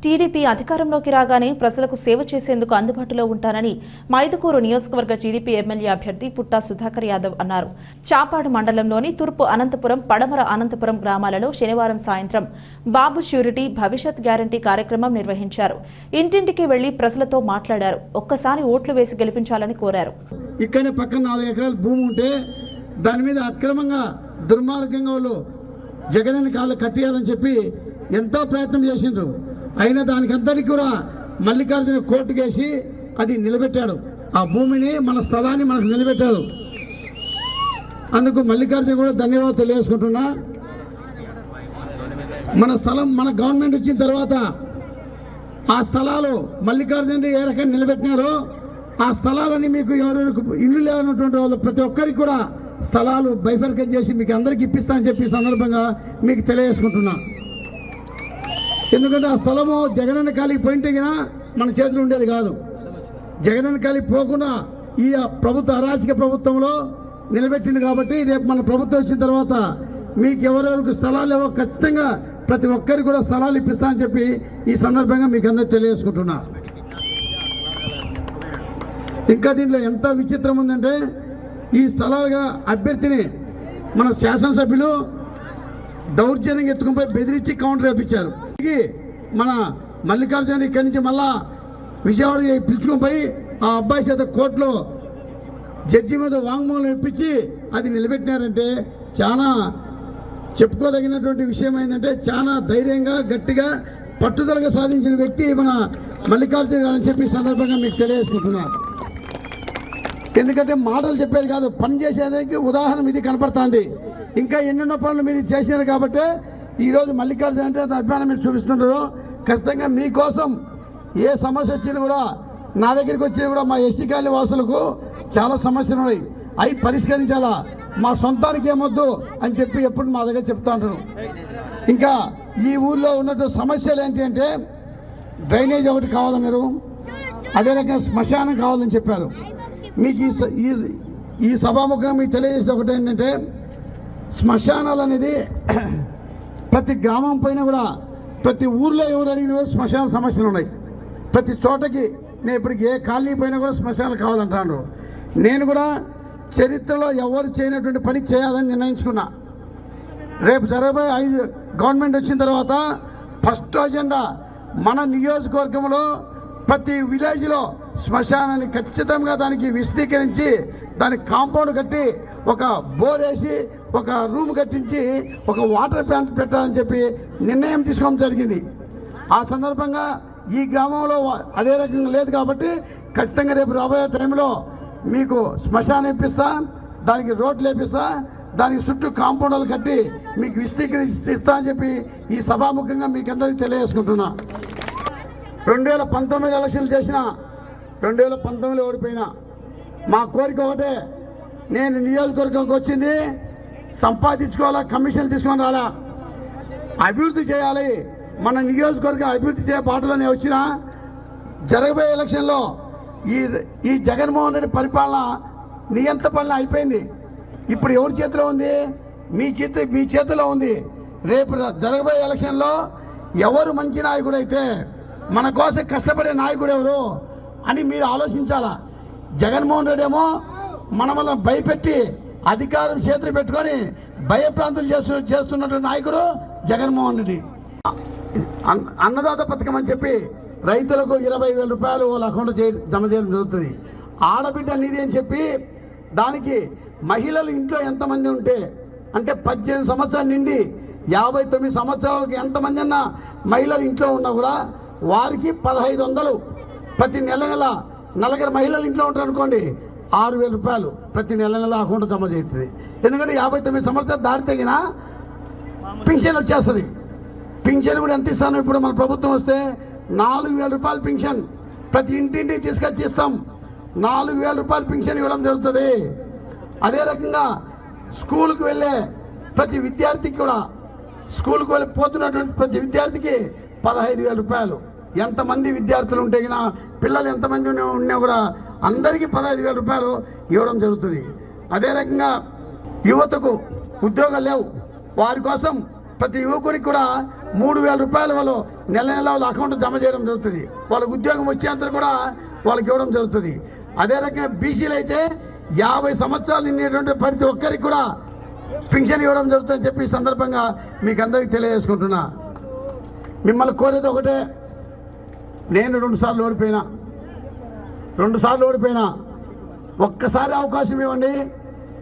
TDP అధికారంలోకి రాగానే ప్రజలకు సేవ చేసేందుకు అందుబాటులో ఉంటానని మైదుకూరు నియోజకవర్గ టీడీపీ ఎమ్మెల్యే అభ్యర్థి పుట్టా సుధాకర్ యాదవ్ అన్నారు. చాపాడు మండలంలోని తూర్పు అనంతపురం, పడమర అనంతపురం గ్రామాలలో శనివారం సాయంత్రం బాబు ష్యూరిటీ భవిష్యత్ గ్యారంటీ కార్యక్రమం నిర్వహించారు. ఇంటింటికి వెళ్లి ప్రజలతో మాట్లాడారు. ఒక్కసారి ఓట్లు వేసి గెలిపించాలని కోరారు. ఇక్కడే పక్కన 4 ఎకరాల భూమి ఉంటే దాని మీద అక్రమంగా దుర్మార్గంగా వాళ్ళు జగనన్న కాళ్ళు కట్టేయాలని చెప్పి ఎంతో ప్రయత్నం చేసిండ్రు. అయినా దానికంతటికి కూడా మల్లికార్జున కోర్టుకేసి అది నిలబెట్టాడు. ఆ భూమిని, మన స్థలాన్ని మనకు నిలబెట్టాడు. అందుకు మల్లికార్జున కూడా ధన్యవాదాలు తెలియజేసుకుంటున్నా. మన స్థలం మన గవర్నమెంట్ వచ్చిన తర్వాత ఆ స్థలాలు మల్లికార్జున ఏ రకంగా నిలబెట్టినారో ఆ స్థలాలని మీకు ఎవరెవరికి ఇల్లు లేనటువంటి వాళ్ళు ప్రతి ఒక్కరికి కూడా స్థలాలు బైఫర్కేట్ చేసి మీకు అందరికి ఇప్పిస్తానని చెప్పి సందర్భంగా మీకు తెలియజేసుకుంటున్నా. ఎందుకంటే ఆ స్థలము జగనన్న కాలికి పోయింటే మన చేతిలో ఉండేది కాదు. జగనన్న కాలికి పోకుండా ఈ ప్రభుత్వ అరాచక ప్రభుత్వంలో నిలబెట్టింది కాబట్టి రేపు మన ప్రభుత్వం వచ్చిన తర్వాత మీకు ఎవరెవరికి స్థలాలు ఏవో ఖచ్చితంగా ప్రతి ఒక్కరికి కూడా స్థలాలు ఇప్పిస్తానని చెప్పి ఈ సందర్భంగా మీకు అందరికి తెలియజేసుకుంటున్నా. ఇంకా దీంట్లో ఎంత విచిత్రం ఉందంటే ఈ స్థలాలుగా అభ్యర్థిని మన శాసనసభ్యులు దౌర్జన్యంగా ఎత్తుకుపోయి బెదిరించి కౌంటర్ వేయించారు. మన మల్లికార్జున ఇక్కడి నుంచి మళ్ళా విజయవాడ పిలుచుకొని పోయి ఆ అబ్బాయి చేత కోర్టులో జడ్జి మీద వాంగ్మూలం ఇప్పించి అది నిలబెట్టినారంటే చాలా చెప్పుకోదగినటువంటి విషయం ఏంటంటే చాలా ధైర్యంగా గట్టిగా పట్టుదలగా సాధించిన వ్యక్తి మన మల్లికార్జున గారు అని చెప్పి సందర్భంగా మీకు తెలియజేసుకుంటున్నారు. ఎందుకంటే మాటలు చెప్పేది కాదు, పని చేసేదానికి ఉదాహరణ ఇది కనపడుతుంది. ఇంకా ఎన్నెన్నో పనులు మీరు చేసినారు కాబట్టి ఈరోజు మల్లికార్జున అంటే అభిమానం మీరు చూపిస్తున్నారు. ఖచ్చితంగా మీకోసం ఏ సమస్య వచ్చినా కూడా నా దగ్గరికి వచ్చినా కూడా మా ఎస్సీ కాలనీ వాసులకు చాలా సమస్యలు ఉన్నాయి, అవి పరిష్కరించాలా, మా సొంతానికి ఏమొద్దు అని చెప్పి ఎప్పుడు మా దగ్గర చెప్తా ఉంటాను. ఇంకా ఈ ఊళ్ళో ఉన్నట్టు సమస్యలు ఏంటి అంటే డ్రైనేజ్ ఒకటి కావాలి, మీరు అదే రకంగా శ్మశానం కావాలని చెప్పారు. మీకు ఈ సభాముఖంగా మీకు తెలియజేసేది ఒకటి ఏంటంటే శ్మశానాలు అనేది ప్రతి గ్రామం పైన కూడా ప్రతి ఊర్లో ఎవరు అడిగినా శ్మశాన సమస్యలు ఉన్నాయి. ప్రతి చోటకి నేను ఇప్పటికి ఏ కాలనీ పైన కూడా శ్మశానాలు కావాలంటాను. నేను కూడా చరిత్రలో ఎవరు చేయనటువంటి పని చేయాలని నిర్ణయించుకున్నా. రేపు జరగబోయే గవర్నమెంట్ వచ్చిన తర్వాత ఫస్ట్ అజెండా మన నియోజకవర్గంలో ప్రతి విలేజ్లో శ్మశానాన్ని ఖచ్చితంగా దానికి విశదీకరించి దానికి కాంపౌండ్ కట్టి ఒక బోర్ వేసి ఒక రూమ్ కట్టించి ఒక వాటర్ ప్లాంట్ పెట్టాలని చెప్పి నిర్ణయం తీసుకోవడం జరిగింది. ఆ సందర్భంగా ఈ గ్రామంలో అదే రకంగా లేదు కాబట్టి ఖచ్చితంగా రేపు రాబోయే టైంలో మీకు శ్మశానం ఇప్పిస్తా, దానికి రోడ్లు వేపిస్తా, దానికి చుట్టూ కాంపౌండ్లు కట్టి మీకు విశదీకరించి ఇస్తా అని చెప్పి ఈ సభాముఖంగా మీకు అందరికీ తెలియజేసుకుంటున్నా. 2019 ఎలక్షన్లు చేసిన 2019లో ఓడిపోయినా మా కోరిక ఒకటే, నేను నియోజకవర్గంకి వచ్చింది సంపాదించుకోవాలా, కమిషన్ తీసుకొని రాలా, అభివృద్ధి చేయాలి, మన నియోజకవర్గం అభివృద్ధి చేయ బాటలోనే వచ్చినా జరగబోయే ఎలక్షన్లో ఈ జగన్మోహన్ రెడ్డి పరిపాలన నియంత పాలన అయిపోయింది. ఇప్పుడు ఎవరి చేతిలో ఉంది? మీ చేతిలో ఉంది. రేపు జరగబోయే ఎలక్షన్లో ఎవరు మంచి నాయకుడు అయితే మన కోసం కష్టపడే నాయకుడు ఎవరు అని మీరు ఆలోచించాలా. జగన్మోహన్ రెడ్డి ఏమో మనల్ని భయపెట్టి అధికారం చేతులు పెట్టుకొని భయప్రాంతులు చేస్తున్నటువంటి నాయకుడు జగన్మోహన్ రెడ్డి. అన్నదాత పథకం అని చెప్పి రైతులకు 20,000 రూపాయలు వాళ్ళ అకౌంట్లో జమ చేయడం జరుగుతుంది. ఆడబిడ్డ నిధి అని చెప్పి దానికి మహిళలు ఇంట్లో ఎంతమంది ఉంటే అంటే 18 సంవత్సరాల నుండి 59 సంవత్సరాలకు ఎంతమంది అన్న మహిళలు ఇంట్లో ఉన్నా కూడా వారికి 1,500 ప్రతి నెల నలుగురు మహిళలు ఇంట్లో ఉంటారు అనుకోండి, 6,000 రూపాయలు ప్రతి నెల అకౌంట్ జమ చేస్తుంది. ఎందుకంటే 59 సంవత్సరాలు దాటి తగిన పింఛన్ వచ్చేస్తుంది. పింఛన్ కూడా ఎంత ఇస్తాను? ఇప్పుడు మన ప్రభుత్వం వస్తే 4,000 రూపాయలు పింఛన్ ప్రతి ఇంటింటికి తీసుకొచ్చి ఇస్తాం. 4,000 రూపాయలు పింఛన్ ఇవ్వడం జరుగుతుంది. అదే రకంగా స్కూల్కి వెళ్ళే ప్రతి విద్యార్థికి కూడా స్కూల్కి పోతున్నటువంటి ప్రతి విద్యార్థికి 15,000 రూపాయలు. ఎంతమంది విద్యార్థులు ఉంటే పిల్లలు ఎంతమంది ఉన్నా కూడా అందరికీ 15,000 రూపాయలు ఇవ్వడం జరుగుతుంది. అదే రకంగా యువతకు ఉద్యోగాలు లేవు, వారి కోసం ప్రతి యువకునికి కూడా 3,000 రూపాయలు వాళ్ళు నెల వాళ్ళ అకౌంట్ జమ చేయడం జరుగుతుంది. వాళ్ళకి ఉద్యోగం వచ్చేంత కూడా వాళ్ళకి ఇవ్వడం జరుగుతుంది. అదే రకంగా బీసీలు అయితే 50 సంవత్సరాలు నిండినటువంటి ప్రతి ఒక్కరికి కూడా పింఛన్ ఇవ్వడం జరుగుతుందని చెప్పి ఈ సందర్భంగా మీకు అందరికీ తెలియజేసుకుంటున్నా. మిమ్మల్ని కోరేది ఒకటే, నేను 2 సార్లు ఓడిపోయినా ఒక్కసారి అవకాశం ఇవ్వండి,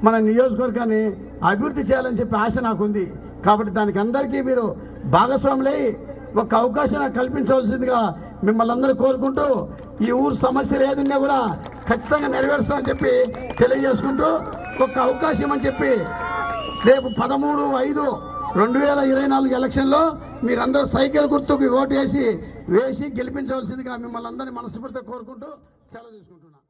మన నియోజకవర్గాన్ని అభివృద్ధి చేయాలని చెప్పి ఆశ నాకుంది. కాబట్టి దానికి అందరికీ మీరు భాగస్వాములై ఒక అవకాశం నాకు కల్పించవలసిందిగా మిమ్మల్ని అందరూ కోరుకుంటూ, ఈ ఊరు సమస్యలు ఏదున్నా కూడా ఖచ్చితంగా నెరవేరుస్తామని చెప్పి తెలియజేసుకుంటూ, ఒక అవకాశం అని చెప్పి రేపు 13/5/2024 ఎలక్షన్లో మీరందరూ సైకిల్ గుర్తుకు ఓటు వేసి గెలిపించవలసిందిగా మిమ్మల్ని అందరినీ మనస్ఫూర్తిగా కోరుకుంటూ సెలవు తీసుకుంటున్నాను.